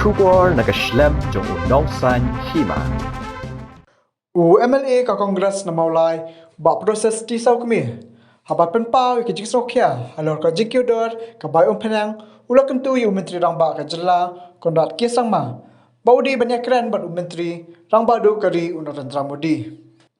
Shubor nakaslem jong unongsan hima. MLA ka Congress na maulay ba proses di saw kami. Habat penpau ke jiksok kya alor ka jikyodor ka bayong penang ulak kentu yu menteri rang ba ka jela Konrad Kisang ma. Baudi banyak keren bat menteri rang ba do kari Narendra Modi.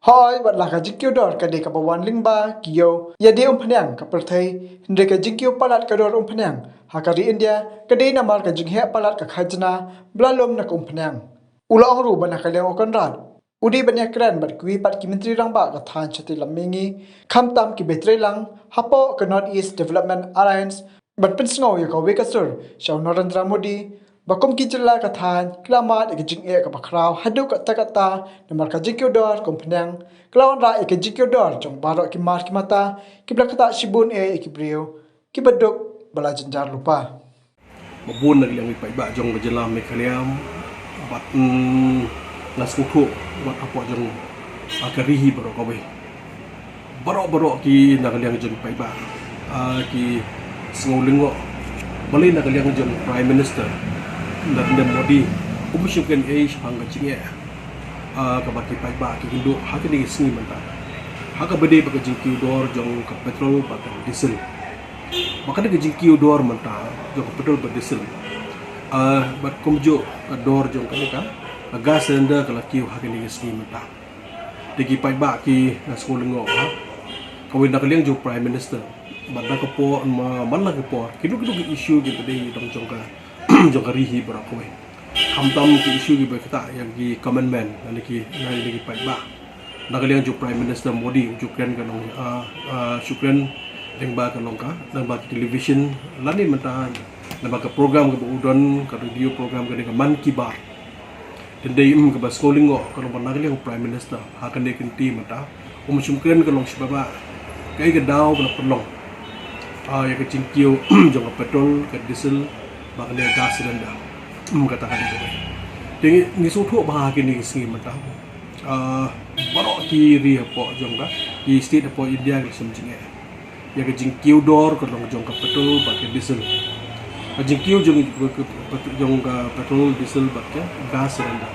Hai bat lah ka jikyodor ka de ka bawan lingba kiyo ya de penang ka perthai hinde ka jikyo palat ka dor penang hakari India ka de namar ka jinghe palat ka khajna blalom na penang. Ula angru banyak kaliang Konrad. Udi banyak keren berkui pat ki menteri rang ba ka than chati lamingi khamtam ki betre lang hapo ka North East Development Alliance bat pensngo ya ka wekasur shaw Narendra Modi bakom ki jilla ka than klamat ek jing e ka bakraw hadu ka takata namar ka jikyodor kompenang klawan ra ek jikyodor jong barok ki mar ki mata ki blakata shibun e ki brio ki badok bala jenjar lupa mabun na yang ipai ba jong bajelam mekaliam bat naskuku wat apa jong akarihi baro kawe baro ki nakaliang jong ipai ba ki sengolingo bali nakaliang jong Prime Minister Narendra Modi umushukan hangga cinge kabaki ipai ba ki hindu hakini singi manta haka bede baka jingkiu dor jong ka petrol baka diesel maka de jingkiu dor manta jong ka petrol baka diesel bat kumjo ka dor jong ka gas cylinder kalau kiu hakini singi manta digi pai ba ki na skolengo ha kawin na kaliang jong Prime Minister banda ko po man la ko po kidu issue gitu de dong jong ka jong ka rihi bara ko hamtam ki issue gi ba kita yang ki common man na ki pai ba na kaliang jong Prime Minister Modi ujukan kanong syukran deng ba kanong ka deng ba television lani menta na ba ka program ka udon ka radio program ka dengan Man Ki Baat Tendai ke baskolingo kalau panagli ang Prime Minister hakan dia kenti mata umusumkan kalau sebab kai ke daw kena pelong ya ke cingkiu jong petrol ke diesel bakal dia gas cylinder kata kali tu jadi ni suatu bahagian ni singi mata barok kiri apa jong ka di state apa India ke semjinge ya ke cingkiu dor kalau jong ke petrol bakal diesel jingkiu jong ka petrol diesel bakal gas cylinder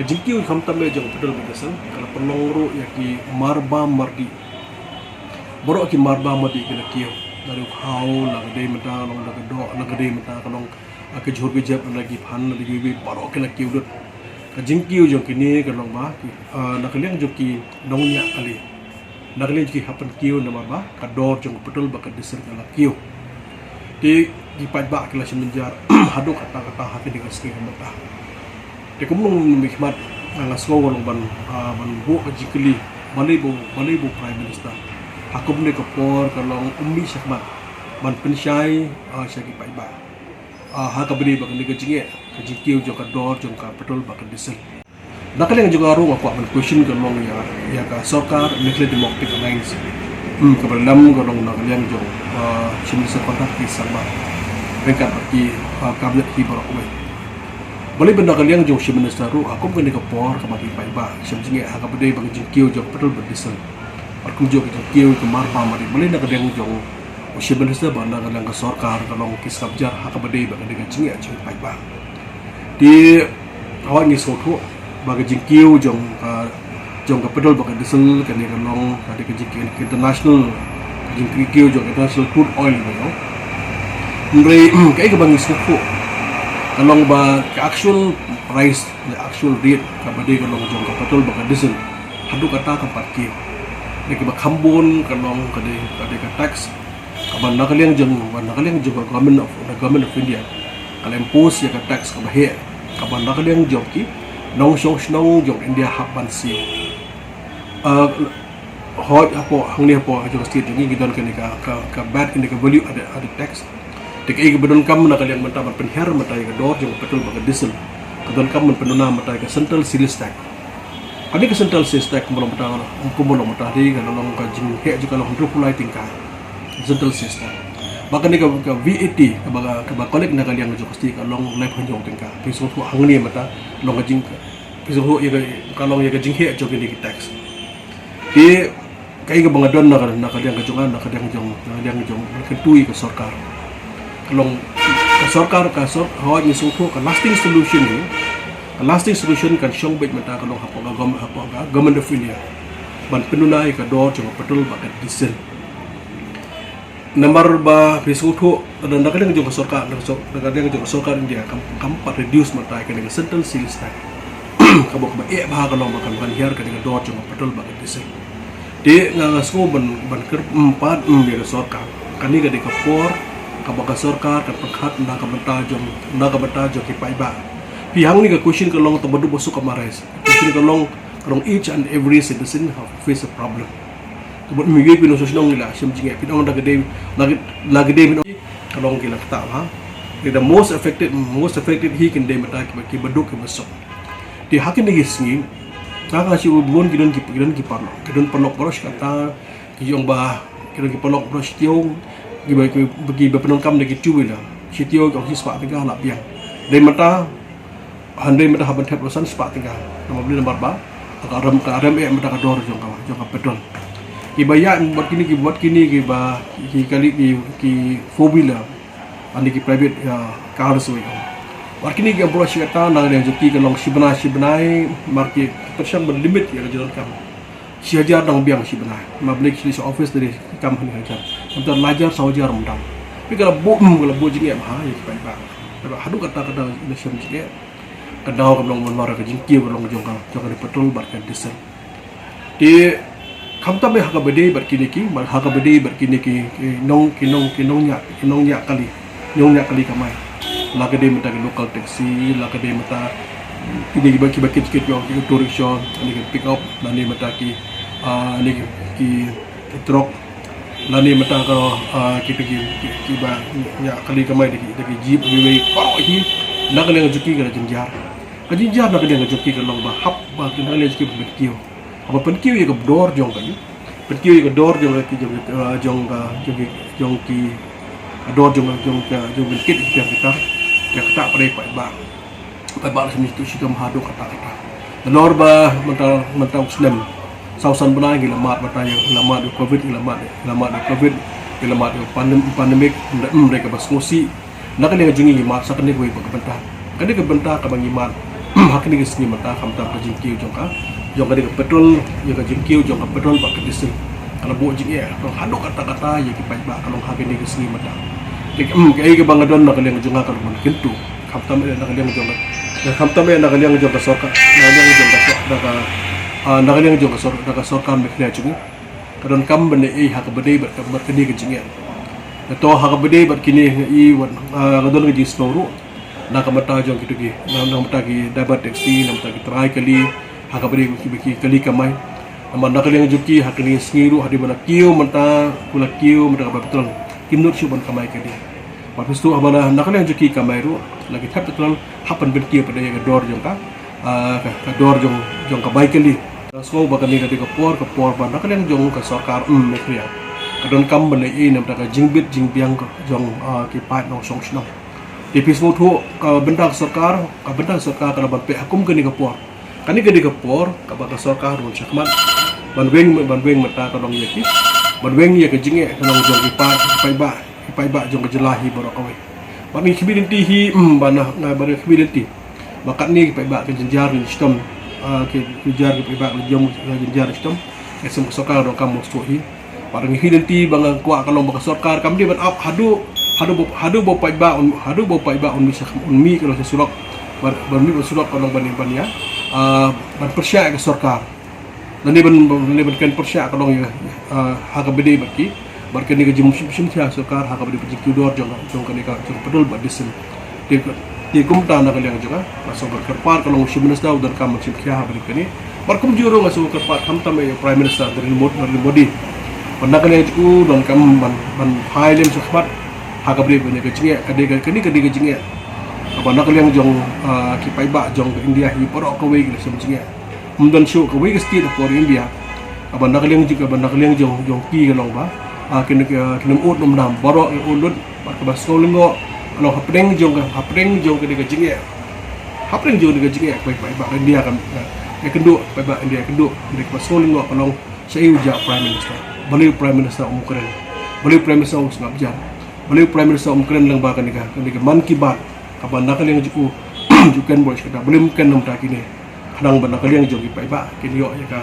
jingkiu khamtam le jong petrol diesel kalau pelong ru ya ki marba mardi borok ki marba mardi ke kiu dari hau la gede mata long la do la gede mata kalong ke jhor ke jap lagi phan lagi bi borok ke kiu dut jingkiu jong kini kalong ba ki na kaliang jong ki nongnya kali na kaliang ki hapan kiu na ba ka dor jong petrol bakal diesel kala kiu di pai-pai kelas menjar haduk kata-kata hati dengan sekali mata. Dia kemudian memikmat ngasgo walong ban bu kajikli balibu Prime Minister. Hakum ne kapor kalong ummi syakmat ban pensyai syaki pai-pai. Haka beri bakan ne kajinge kajikiu jong ka dor jong ka petrol bakan diesel. Nakali juga arung aku ban question kalong ya ka Sarkar National Democratic Alliance. Keberlam kalong nakali jong Minister Kontak Kisang mereka pergi kabinet hibar aku. Balik benda kalian jauh Chief Minister ru aku kena kapor ke bagi pai-pai. Sebetulnya agak berdaya bagi jengkiu jauh petrol berdisel. Aku jauh jengkiu ke marpa mari. Balik nak kalian jauh Chief Minister benda kalian ke Sarkar kalau kis kabjar agak berdaya bagi dengan jengkiu jauh pai-pai. Di awak ni sotu bagi jengkiu jauh ke petrol bagi diesel kena kalau ada jengkiu international jengkiu jauh international crude oil betul. Mereka kayak kebangi suku kalau ba actual price the actual rate kabade kalau jong petrol baka diesel hadu kata tempat ki nek ba khambon kalau kade ka tax kaban nakaliang jong government of India kalau impose ya ka tax ka bahe kaban nakaliang jong ki nong snong jong India haban si hot apa hangni apa jong state ni gidon ka bad in the value ada tax Tikai kebetulan kamu nak kalian mentah penher mentah ke dor jeng petrol bagi diesel. Kebetulan kamu penuna mentah ke central sales tax. Kami ke central sales tax kumpulan mentah di kalau long kajing hek juga long hidup mulai tingkat central sales tax. Bahkan ni ke VAT ke kolek nak kalian juga pasti kalau long mulai panjang tingkat. Pisau tu hangni mentah long kajing pisau tu kalau yang kajing hek juga ni tax. Di kai ke bangadon nak kalian kajungan nak kalian jong ketui ke Sarkar. Long sarkar ka hawa ni sungthu ka lasting solution ni lasting solution kan syong bet mata ka long government of India ban penunai ka dor jong petrol ba ka diesel nomor ba bisungthu dan nakadang jong ka sarkar nakadang jong ka sarkar India kam pa reduce mata ka dengan central sales tax ka bok ba ba ka long ba kan hiar ka dengan dor jong petrol ba ka diesel di ngasko ban ker empat ka sarkar kani ka de ka por kabaka sarkar kan paghat na kabanta jong kipai ba pihang ni ka question ka long tabadu bosu ka mares question ka long each and every citizen have face a problem kabut migi pino sosnong nila sim jinge pinong lagade pino ka long kila ta ha the most affected he can de mata ki baduk ki besok di hakin ni gisngi ta ka si ubon gidon ki parlo gidon panok boros kata ki yong ba gidon ki panok boros tiong bagi penongkam lagi cuba lah sitio kau sispa tiga nak biang dari mata handai mata haban tep losan sispa tiga nama beli nomor ba akaram mata kador jongka petrol ibaya buat kini kiba kali ki fobila andi ki private car soi buat kini ki bro syata nang yang joki ke long sibnai market persyang berlimit ya jalan kam si hajar dang biang si benar mablik si office dari company hajar untuk lajar sawajar mendang tapi kalau bu jinge ha ya kipai ba tapi hadu kata ina syam jinge kadau kablong monor ka jingki bolong jongka di petrol bar kan diesel di kamta me haka bede bar kiniki mar haka bede bar kiniki nong nya kali kamai lagade mata local taxi lagade mata ini bagi kit yang auto rickshaw ini pick up nani mata ki truk nani mata kalau kita ki ba ya kali kamai deki jeep wewe ko hi nak le ngajuki ka jinjar nak le ngajuki ka long ba hap ba ki nak le ngajuki betkio apa penkio ye ka dor jong ka penkio ye ka dor jong ki jong ki dor jong kit kita tak pada ba ba sini tu si hadu kata nor ba mental Muslim sausan benai gila mat matanya lamat covid lamat pandemik mereka basmosi nak ni jungi mat sakan ni gue bentah kani ke bentah ka bangi mat hak ni sini mata kamta jingkiu jongka de petrol ya ka jingkiu jongka petrol ba ke diesel kalau bu jingi hadu kata ya ki ba kalau hak ni sini mata ke bangadon nak le junga ka man kintu kamta me nak le jongka kamta me nak le jongka soka nakaliang jong ka sorkan mekna chung kadon kam bane hak bade bar kini ke jinge to hak bade bar kini wan kadon ke jisnoru nakamata jong kitu ki namata ki dapat taxi namata ki try kali hak bade ki kali kamai nama nakaliang juki hak ni sngiru hadi bana kiu mata kula kiu mata ka betul kinur shuban kamai kali habis tu abana nakaliang juki kamai ru lagi tap betul hapan ben kiu pada yang dor jong ka dor jong ka baik kali so bakal ni dari kapor ba nak yang jong ka sarkar mekria kadon kam bane nam ta ka jingbit jingbiang ka jong ki pat no song sno tipis mo thu ka benda sarkar ka ban pe hukum ke ni kapor kani ke di kapor ka ba ka sarkar ron chakman banweng mata ka dong yaki banweng ya ka jinge ka dong jong ki pat pai ba jong ka jelahi borokawe ba mi khibilinti hi bana na bare khibilinti bakat ni pai ba ka jenjar ni sistem ke jar ke ba jom jar sistem esem sokar dong kam mostohi parang hidenti bang kuat kalau baka sokar kam di ban up hadu bo pai ba on bisa mi kalau sesulok ban mi sesulok kalau ban ya ban persya ke sokar dan ni ban kan persya kalau ya hak bede baki barkan ni ke jum sim sia sokar hak bede piji kudor jong kan ni ka pedul ba disen di kumta na kaliang juga masuk berkerpar kalau musim minister dan kamu musim kia berikani berkum juru masuk berkerpar kamu tambah prime minister dari modi pernah kalian itu dan kamu ban hailem sekhbat hak beri banyak kecingnya kadi kecingnya pernah kalian jong kipai ba jong ke India hi porok kawe gila semcingnya dan show kawe ke state for India pernah kalian jong ki kalau ba kena ut nom borok ulut ke baskolingo kalau hapring jong ke de jinge pai ba India kan kendu pai ba India kendu de pasoling ngo kalau saya uja prime minister beli prime minister umkren beli prime minister ngabjar beliau Prime Minister Ukraine lang ba kanika man ki bat kaban nakal yang juku jukan boys kada beliau kan nam ta kini kadang ban nakal yang jogi pai ba kini yo ya ka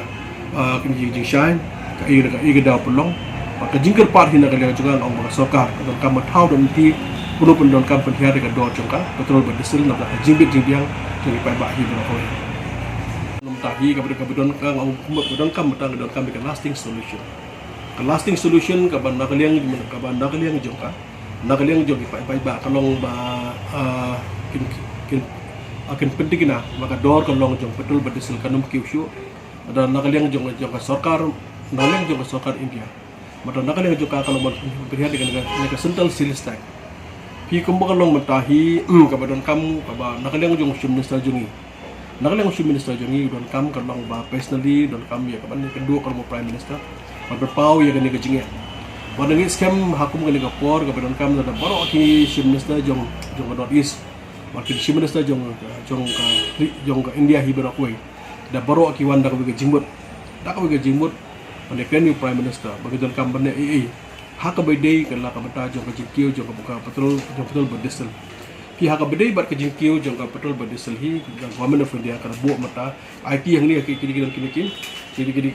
kini jing shine ka i da pelong maka jingkar part hina kali juga ang mga sokar don kam thau don ti puno pun don kam penhiar dengan dor jongka betul berdesil nak jingbit jingbiang jogi pai ba hi bro ko nom tahi ka don ka ang don kam matang don kam ka lasting solution ka ban nakal yang jongka nakal yang jogi pai ba kalong ba akan penting na maka dor kalong jong betul berdesil kanum kiusyu ada nakal yang jong sarkar nalang jong sarkar India mata nakal yang jong kalau berhad dengan central sales tax pi kumba kalong matahi kabadon kam kaba nakal yang jong minister jongi nakal yang minister jongi don kam kalong ba personally don kam ya kaban kedua kalau prime minister berpau ya gani kejingnya pada ni scam hakum gani kapor kabadon kam ada baru ki minister jong north east wakil minister jong ka India hibara kuai da baru ki wanda ka jimbut da ka jimbut ane kan prime minister bagi don kam bane haka bedai kala ka bata jong ka jingkiu jong ka buka betul berdesel ki haka bedai bat ka jingkiu jong ka betul berdesel hi government of India kana buat mata IT yang ni kini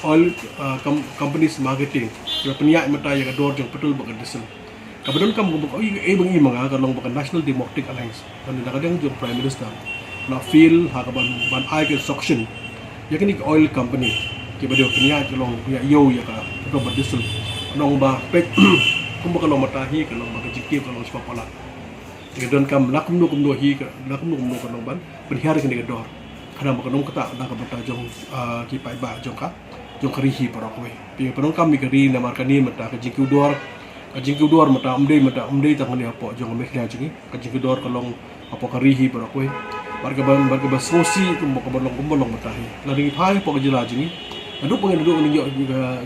all companies marketing penyak mata yang dor jong betul berdesel kabadon kam bang mga kalong baka National Democratic Alliance kan nakadang jong prime minister na feel haka ban ai ke suction ya kini oil company ke badio kenya kalong ya yo ya ka to berdesel nong ba pek kumba kalong matahi kalong baka jikki kalong spapala kadon kam lakum no hi lakum no kalong ban berhar kini dor kana baka nong kata da ka bata jong ki pai ba jong karihi para kowe pi panong kam mi kari na markani mata ka jikki dor kajing kedua mata umdei tangan dia apa jong meknya jingi kajing kedua kalong apa karihi para kowe warga basosi kumbo balong matahi lari pai apa kejela jingi adu pengen ni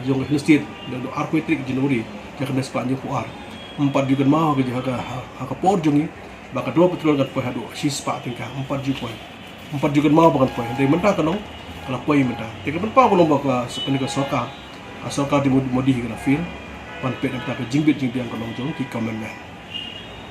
jong estate do arquitrik jinuri ya kena sepanjang puar 4 juga mau ke haka por jongi baka dua betul kat poe hadu sispa tingkah 4 juga mau bakan poe dari mentah kalong kala poe mentah tiga ben pa kalong baka sekeni ka soka di modi kana fil pan pet nak jingbit yang kalong jong ki comment man